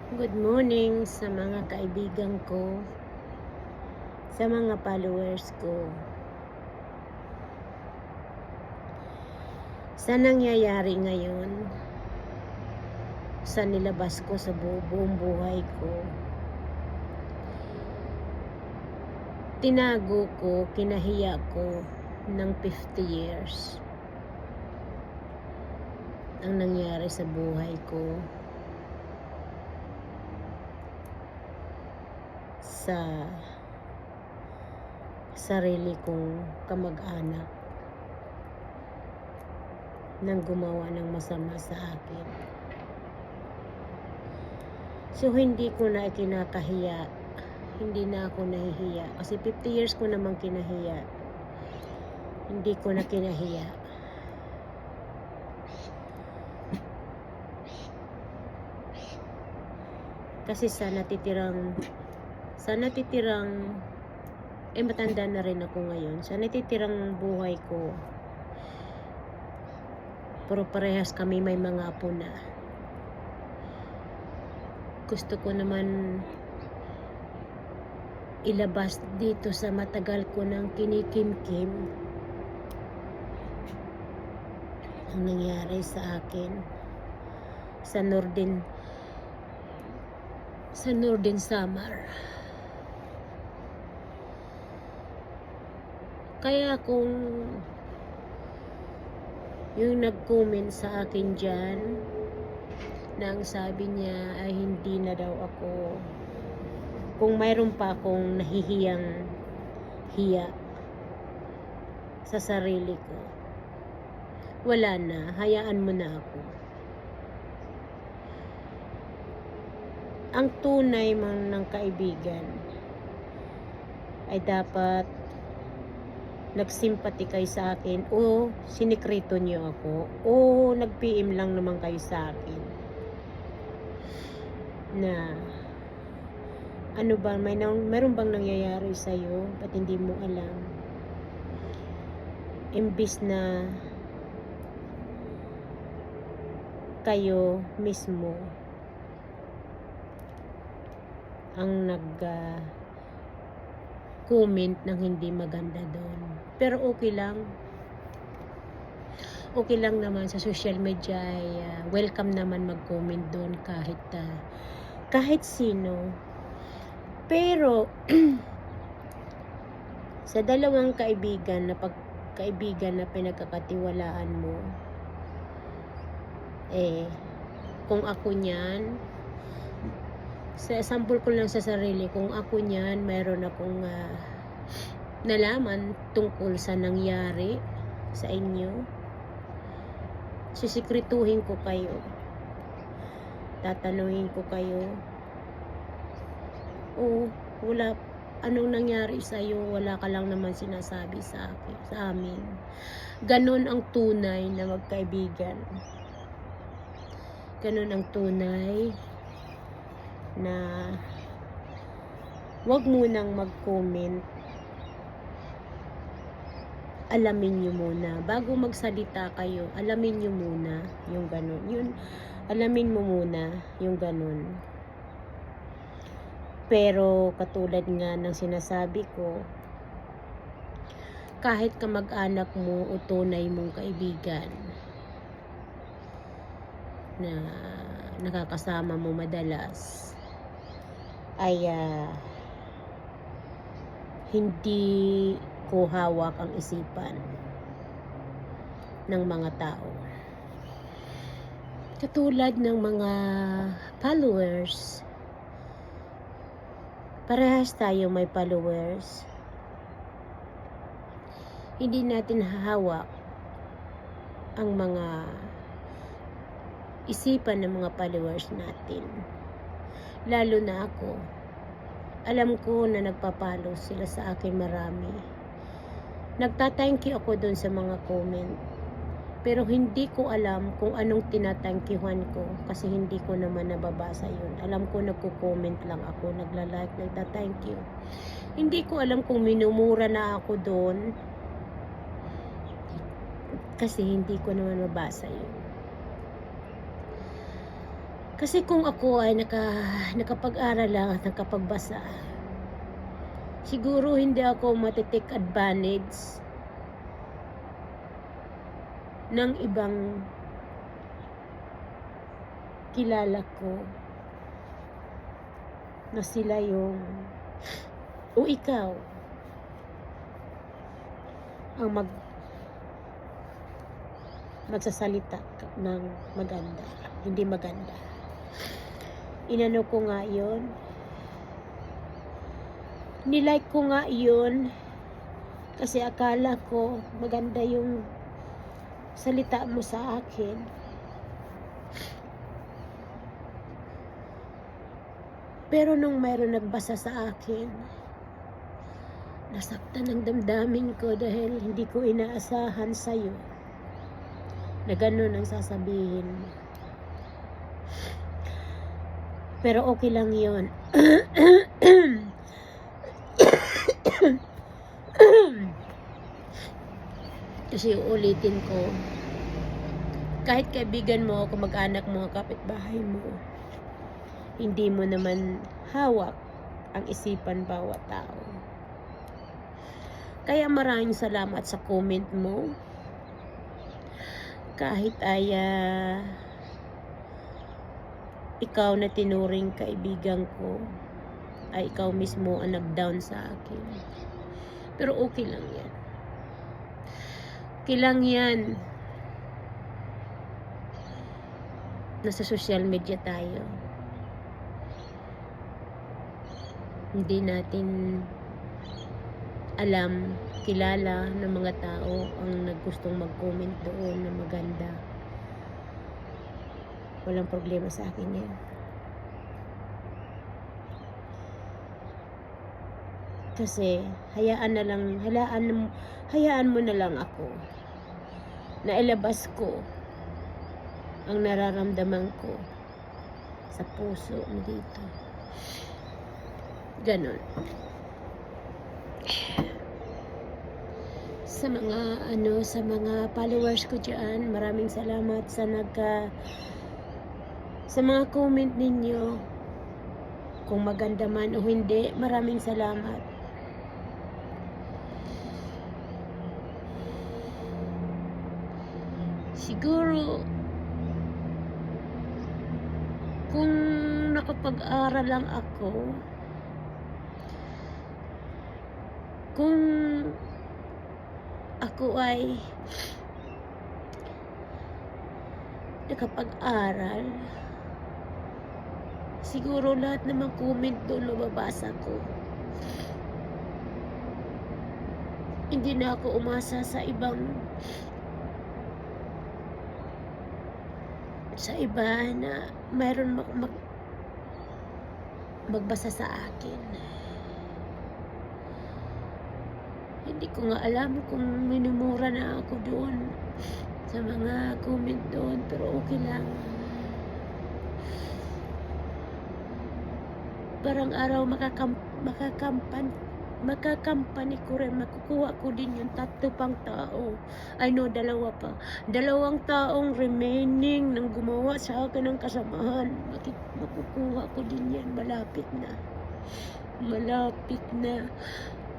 Good morning sa mga kaibigan ko, sa mga followers ko. Sa nangyayari ngayon, sa nilabas ko sa buong buhay ko, tinago ko, kinahiya ko ng 50 years ang nangyari sa buhay ko, sa sarili kong kamag-anak nang gumawa ng masama sa akin. So hindi ko na kinakahiya, hindi na ako nahihiya kasi 50 years ko namang kinahiya. Hindi ko na kinahiya. Kasi sa natitirang matanda na rin ako ngayon. Sa natitirang buhay ko, pero parehas kami may mga apo na. Gusto ko naman ilabas dito sa matagal ko ng kinikimkim ang nangyari sa akin sa Northern Samar. Kaya kung yung nag-comment sa akin dyan na ang sabi niya ay hindi na daw ako, kung mayroon pa akong nahihiyang hiya sa sarili ko, wala na, hayaan mo na ako. Ang tunay man ng kaibigan ay dapat nagsimpati kayo sa akin o sinikreto niyo ako o nag-PM lang naman kayo sa akin na ano ba, meron bang nangyayari sa'yo ba't hindi mo alam, imbis na kayo mismo ang comment ng hindi maganda doon. Pero okay lang naman sa social media ay welcome naman mag-comment doon kahit sino. Pero sa dalawang kaibigan na pinagkakatiwalaan mo, kung ako niyan, sa sample ko lang sa sarili, kung ako niyan, mayroon akong nalaman tungkol sa nangyari sa inyo, sisikretuhin ko kayo, tatanungin ko kayo, wala, anong nangyari sa iyo, wala ka lang naman sinasabi sa amin. Ganon ang tunay na magkaibigan. Ganon ang tunay na wag munang mag-comment. Alamin nyo muna. Bago magsalita kayo, alamin nyo muna yung ganon. Alamin mo muna yung ganon. Pero katulad nga ng sinasabi ko, kahit kamag-anak mo o tunay mong kaibigan na nakakasama mo madalas, ay hindi ko hawak ang isipan ng mga tao. Katulad ng mga followers, parehas tayo may followers. Hindi natin hahawak ang mga isipan ng mga followers natin. Lalo na ako, alam ko na nagpapalo sila sa akin marami. Nagta-thank you ako dun sa mga comment. Pero hindi ko alam kung anong tinatangkihan ko kasi hindi ko naman nababasa yun. Alam ko nagko-comment lang ako, nagla-like, nagta-thank you. Hindi ko alam kung minumura na ako doon kasi hindi ko naman mabasa yun. Kasi kung ako ay nakapag-aral lang at nakapagbasa, siguro hindi ako matitake advantage ng ibang kilala ko na sila yung o ikaw ang magsasalita ng maganda, hindi maganda. Inano ko nga yun, nilike ko nga yun kasi akala ko maganda yung salita mo sa akin. Pero nung mayroon nagbasa sa akin, nasaktan ang damdamin ko dahil hindi ko inaasahan sa'yo na ganun ang sasabihin mo. Pero okay lang yun. Kasi ulitin ko, kahit kaibigan mo, kamag-anak mo, kapitbahay mo, hindi mo naman hawak ang isipan bawat tao. Kaya maraming salamat sa comment mo. Kahit ay ikaw na tinuring kaibigan ko, ay ikaw mismo ang nag-down sa akin. Pero okay lang yan. Okay lang yan. Nasa social media tayo. Hindi natin alam, kilala ng mga tao ang nagustong mag-comment doon na maganda. Walang problema sa akin yan. Kasi hayaan mo na lang ako na ilabas ko ang nararamdaman ko sa puso mo dito. Ganon. Sa mga followers ko diyan, maraming salamat sa mga comment ninyo. Kung maganda man o hindi, maraming salamat. Siguro kung nakapag-aral lang ako, kung ako ay nakapag-aral, siguro lahat ng mga comment doon mababasa ko. Hindi na ako umasa sa iba na mayroon magbasa sa akin. Hindi ko nga alam kung minumura na ako doon sa mga comment doon, pero okay lang. Parang araw makakampani ko rin, makukuha ko din yung 3 pang tao. I know, 2 pa. 2 taong remaining nang gumawa sa akin ng kasamahan. Makukuha ko din yan. Malapit na.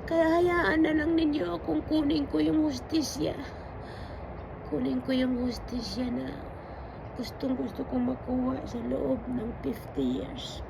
Kaya hayaan na lang ninyo akong kunin ko yung hustisya. Kunin ko yung hustisya na gustong gusto kong makuha sa loob ng 50 years.